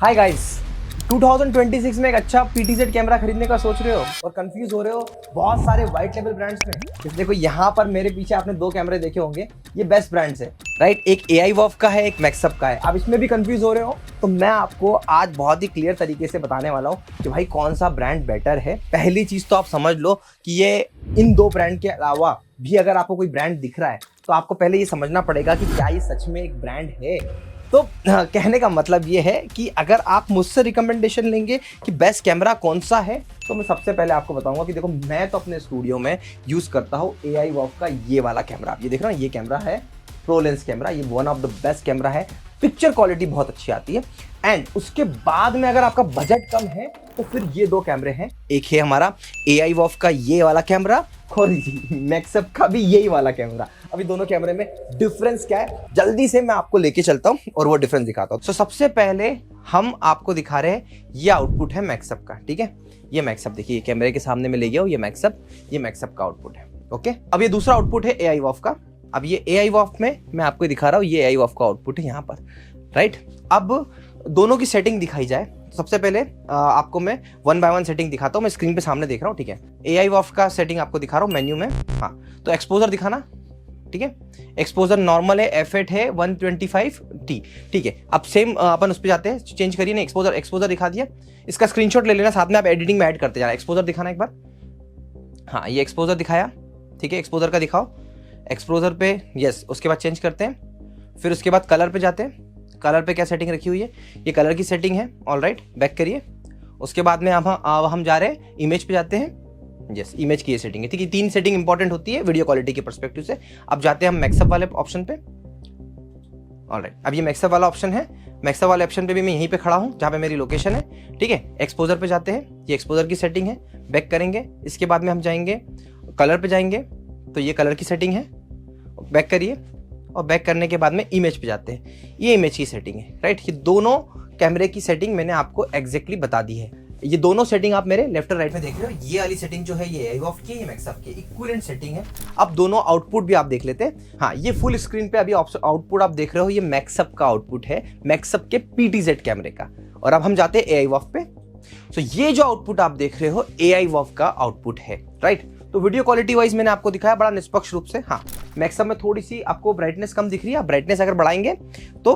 Hi guys, 2026 में एक अच्छा PTZ कैमरा खरीदने का सोच रहे हो और कंफ्यूज हो रहे हो बहुत सारे वाइट लेवल ब्रांड्स में। जैसे देखो यहाँ पर मेरे पीछे आपने दो कैमरे देखे होंगे, ये बेस्ट ब्रांड्स है राइट। एक AI वॉफ का है, एक मैक्सअप का है। आप इसमें भी कंफ्यूज हो रहे हो तो मैं आपको आज बहुत ही क्लियर तरीके से बताने वाला हूँ कि भाई कौन सा ब्रांड बेटर है। पहली चीज तो आप समझ लो कि ये इन दो ब्रांड के अलावा भी अगर आपको कोई ब्रांड दिख रहा है तो आपको पहले ये समझना पड़ेगा कि क्या ये सच में एक ब्रांड है। तो कहने का मतलब ये है कि अगर आप मुझसे रिकमेंडेशन लेंगे कि बेस्ट कैमरा कौन सा है तो मैं सबसे पहले आपको बताऊंगा कि देखो मैं तो अपने स्टूडियो में यूज करता हूँ AI वॉफ का ये वाला कैमरा। आप ये देख रहे हो, ये कैमरा है प्रो लेंस कैमरा, ये one of the best camera है। पिक्चर क्वालिटी बहुत अच्छी आती है। एंड उसके बाद में अगर आपका बजट कम है तो फिर ये दो कैमरे हैं, एक है हमारा AI वॉफ का ये वाला कैमरा और मैक्सअप का भी यही वाला कैमरा। अभी दोनों कैमरे में डिफरेंस क्या है जल्दी से मैं आपको लेके चलता हूं और वो डिफरेंस दिखाता हूं। सबसे पहले हम आपको दिखा रहे हैं ये आउटपुट है मैक्सअप का, ठीक है। ये मैक्सअप देखिए, ये कैमरे के सामने में ले गया हूं, ये मैक्सअप का आउटपुट है। ओके, अब ये दूसरा आउटपुट है AI वॉफ का। अब ये AI वॉफ में मैं आपको दिखा रहा हूं, ये AI वॉफ का आउटपुट है यहाँ पर, राइट। अब दोनों की सेटिंग दिखाई जाए, सबसे पहले आपको मैं वन बाय वन सेटिंग दिखाता हूँ। मैं स्क्रीन पे सामने देख रहा हूँ, ठीक है। AI वॉफ का सेटिंग आपको दिखा रहा हूँ मेन्यू में। हाँ, तो एक्सपोजर दिखाना, ठीक है। एक्सपोजर नॉर्मल है, F8 है 125T, ठीक है। अब सेम अपन उस पर जाते हैं, चेंज करिए ना। एक्सपोजर दिखा दिया, इसका स्क्रीनशॉट ले लेना, साथ में आप एडिटिंग में ऐड करते जाना। एक्सपोजर दिखाना एक बार। हाँ, ये एक्सपोजर दिखाया, ठीक है। एक्सपोजर का दिखाओ, एक्सपोजर पे यस। उसके बाद चेंज करते हैं, फिर उसके बाद कलर पे जाते हैं। कलर पे क्या सेटिंग रखी हुई है, ये कलर की सेटिंग है, ऑलराइट। बैक करिए। उसके बाद में हम जा रहे हैं इमेज पे जाते हैं, यस। इमेज की ये सेटिंग है, ठीक है। तीन सेटिंग इंपॉर्टेंट होती है वीडियो क्वालिटी के पर्सपेक्टिव से। अब जाते हैं हम मैक्सअप वाले ऑप्शन पे, ऑलराइट। अब ये मैक्सअप वाला ऑप्शन है, मैक्सअप वाले ऑप्शन पे भी मैं यहीं पे खड़ा हूँ जहाँ पे मेरी लोकेशन है, ठीक है। एक्सपोजर पे जाते हैं, ये एक्सपोजर की सेटिंग है, बैक करेंगे। इसके बाद में हम जाएंगे कलर पे जाएंगे, तो ये कलर की सेटिंग है, बैक करिए। और बैक करने के बाद में इमेज पे जाते हैं, ये इमेज की सेटिंग है, राइट। ये दोनों कैमरे की सेटिंग मैंने आपको एग्जैक्टली बता दी है। ये दोनों सेटिंग आप मेरे लेफ्ट और राइट में देख रहे हो। ये वाली सेटिंग जो है ये AI वॉफ की, ये मैक्सअप की इक्विवेलेंट सेटिंग है। अब दोनों आउटपुट भी आप देख लेते हैं। हाँ, ये फुल स्क्रीन पे अभी आउटपुट आप देख रहे हो, ये मैक्सअप का आउटपुट है, मैक्सअप के PTZ कैमरे का। और अब हम जाते हैं AI वॉफ पे। तो ये जो आउटपुट आप देख रहे हो AI वॉफ का आउटपुट है, राइट। तो वीडियो क्वालिटी वाइज मैंने आपको दिखाया बड़ा निष्पक्ष रूप से। हाँ, मैक्सअप में थोड़ी सी आपको ब्राइटनेस कम दिख रही है, ब्राइटनेस अगर बढ़ाएंगे तो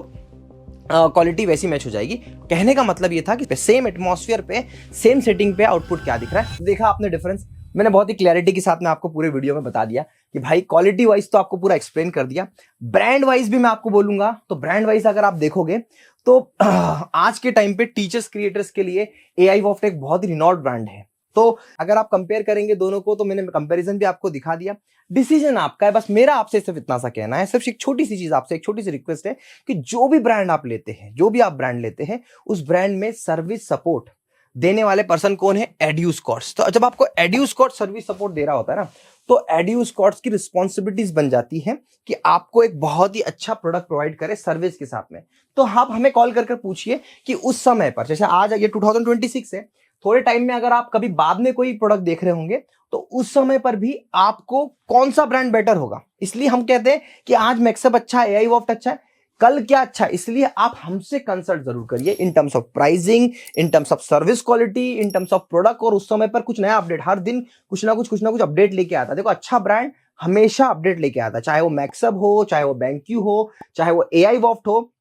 क्वालिटी वैसी मैच हो जाएगी। कहने का मतलब ये था कि सेम एटमॉस्फेयर पे सेम सेटिंग पे आउटपुट क्या दिख रहा है। देखा आपने डिफरेंस, मैंने बहुत ही क्लैरिटी के साथ में आपको पूरे वीडियो में बता दिया कि भाई क्वालिटी वाइज तो आपको पूरा एक्सप्लेन कर दिया। ब्रांड वाइज भी मैं आपको बोलूंगा, तो ब्रांड वाइज अगर आप देखोगे तो आज के टाइम पे टीचर्स क्रिएटर्स के लिए AI वॉफ एक बहुत ही रिनॉल्ड ब्रांड है। तो अगर आप कंपेयर करेंगे दोनों को तो मैंने कंपैरिजन भी आपको दिखा दिया। डिसीजन आपका है, बस मेरा आपसे सिर्फ इतना सा कहना है, सिर्फ एक छोटी सी चीज, आपसे एक छोटी सी रिक्वेस्ट है कि जो भी ब्रांड आप लेते हैं, जो भी आप ब्रांड लेते हैं, उस ब्रांड में सर्विस सपोर्ट देने वाले पर्सन कौन है? एड्यूस्कॉर्ट्स। तो जब आपको एड्यूस्कॉर्ट्स सर्विस सपोर्ट दे रहा होता है ना, तो एड्यूस्कॉर्ट्स की रिस्पॉन्सिबिलिटीज बन जाती है कि आपको एक बहुत ही अच्छा प्रोडक्ट प्रोवाइड करे सर्विस के साथ में। तो आप हमें कॉल कर पूछिए कि उस समय पर, जैसे आज ये 2026 है, थोड़े टाइम में अगर आप कभी बाद में कोई प्रोडक्ट देख रहे होंगे तो उस समय पर भी आपको कौन सा ब्रांड बेटर होगा। इसलिए हम कहते हैं कि आज मैक्सअप अच्छा है, AI वॉफ अच्छा है, कल क्या अच्छा है। इसलिए आप हमसे कंसल्ट जरूर करिए in terms of pricing, in terms of service quality, in terms of product. और उस समय पर कुछ नया अपडेट, हर दिन कुछ ना कुछ अपडेट लेके आता है। देखो, अच्छा ब्रांड हमेशा अपडेट लेके आता है, चाहे वो मैक्सअप हो, चाहे वो BenQ हो, चाहे वो AI वॉफ हो।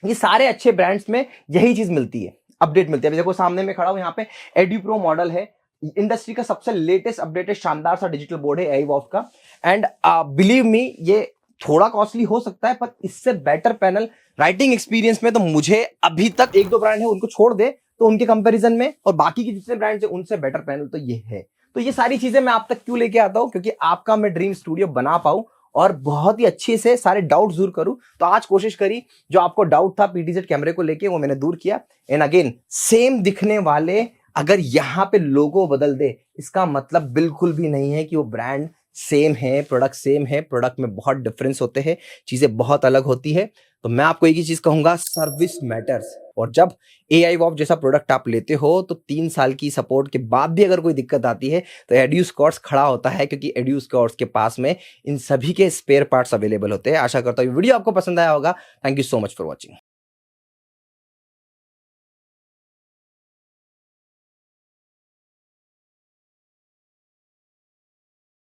ये सारे अच्छे ब्रांड्स में यही चीज मिलती है, अपडेट मिलती है। अभी देखो सामने में खड़ा हूं, यहाँ पे EduPro मॉडल है, इंडस्ट्री का सबसे लेटेस्ट अपडेटेड शानदार सा डिजिटल बोर्ड है AI वॉफ का। एंड बिलीव मी, ये थोड़ा कॉस्टली हो सकता है पर इससे बेटर पैनल राइटिंग एक्सपीरियंस में तो मुझे अभी तक एक दो ब्रांड है, उनको छोड़ दे तो उनके कंपैरिजन में और बाकी के जितने ब्रांड्स है उनसे बेटर पैनल तो ये है। तो ये सारी चीजें मैं आप तक क्यों लेके आता हूं? क्योंकि आपका मैं ड्रीम स्टूडियो बना पाऊं और बहुत ही अच्छे से सारे डाउट दूर करूं। तो आज कोशिश करी, जो आपको डाउट था PTZ कैमरे को लेके वो मैंने दूर किया। एंड अगेन, सेम दिखने वाले अगर यहां पे लोगो बदल दे, इसका मतलब बिल्कुल भी नहीं है कि वो ब्रांड सेम है, प्रोडक्ट सेम है। प्रोडक्ट में बहुत डिफरेंस होते हैं, चीजें बहुत अलग होती है। तो मैं आपको एक ही चीज कहूंगा, सर्विस मैटर्स। और जब AI वॉफ जैसा प्रोडक्ट आप लेते हो तो 3 साल की सपोर्ट के बाद भी अगर कोई दिक्कत आती है तो एड्यूस्कॉर्ट्स खड़ा होता है, क्योंकि एड्यूस्कॉर्ट्स के पास में इन सभी के स्पेयर पार्ट्स अवेलेबल होते हैं। आशा करता हूँ वीडियो आपको पसंद आया होगा। Thank you so much for watching.